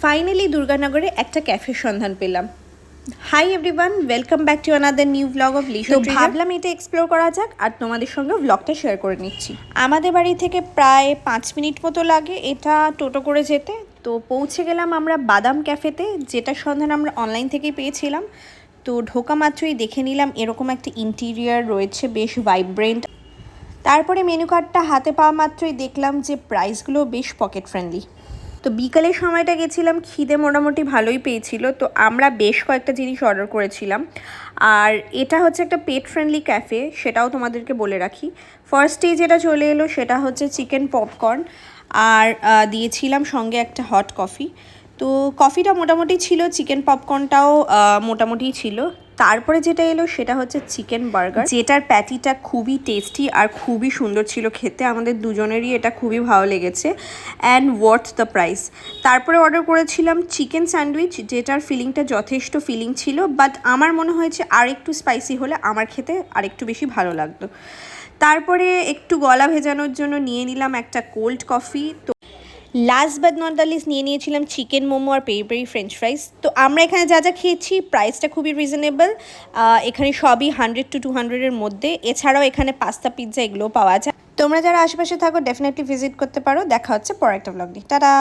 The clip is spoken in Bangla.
ফাইনালি দুর্গানগরে একটা ক্যাফের সন্ধান পেলাম। Hi everyone, welcome back to another new blog of লিশো। তো ভাবলাম এটা এক্সপ্লোর করা যাক আর তোমাদের সঙ্গে ব্লগটা শেয়ার করে নিচ্ছি। আমাদের বাড়ি থেকে প্রায় 5 মিনিট মতো লাগে এটা টোটো করে যেতে। তো পৌঁছে গেলাম আমরা বাদাম ক্যাফেতে, যেটার সন্ধান আমরা অনলাইন থেকেই পেয়েছিলাম। তো ঢোকা মাত্রই দেখে নিলাম এরকম একটা ইন্টিরিয়ার রয়েছে, বেশ ভাইব্রেন্ট। তারপরে মেনু কার্ডটা হাতে পাওয়া মাত্রই দেখলাম যে প্রাইসগুলো বেশ পকেট ফ্রেন্ডলি। তো বিকালের সময়টা গেছিলাম, খিদে মোটামুটি ভালোই পেয়েছিল, তো আমরা বেশ কয়েকটা জিনিস অর্ডার করেছিলাম। আর এটা হচ্ছে একটা পেট ফ্রেন্ডলি ক্যাফে, সেটাও তোমাদেরকে বলে রাখি। ফার্স্টেই যেটা চলে এলো সেটা হচ্ছে চিকেন পপকর্ন, আর দিয়েছিলাম সঙ্গে একটা হট কফি। তো কফিটা মোটামুটি ছিল, চিকেন পপকর্নটাও মোটামুটি ছিল। তারপরে যেটা এলো সেটা হচ্ছে চিকেন বার্গার, যেটার প্যাটিটা খুবই টেস্টি আর খুবই সুন্দর ছিল খেতে। আমাদের দুজনেরই এটা খুবই ভালো লেগেছে অ্যান্ড ওয়ার্থ দ্য প্রাইস। তারপরে অর্ডার করেছিলাম চিকেন স্যান্ডউইচ, যেটার ফিলিংটা যথেষ্ট ফিলিং ছিল, বাট আমার মনে হয়েছে আর একটু স্পাইসি হলে আমার খেতে আরেকটু বেশি ভালো লাগতো। তারপরে একটু গলা ভেজানোর জন্য নিয়ে নিলাম একটা কোল্ড কফি। তো last but not the least নিয়ে নিয়েছিলাম চিকেন মোমো আর পেরি পেরি ফ্রেঞ্চ ফ্রাইস। তো আমরা এখানে যা যা খেয়েছি প্রাইসটা খুবই রিজনেবল, এখানে সবই 100 to 200-এর মধ্যে। এছাড়াও এখানে পাস্তা পিৎজা এগুলোও পাওয়া যায়। তোমরা যারা আশেপাশে থাকো ডেফিনেটলি ভিজিট করতে পারো। দেখা হচ্ছে পরের একটা ব্লগ নিয়ে। টাটা।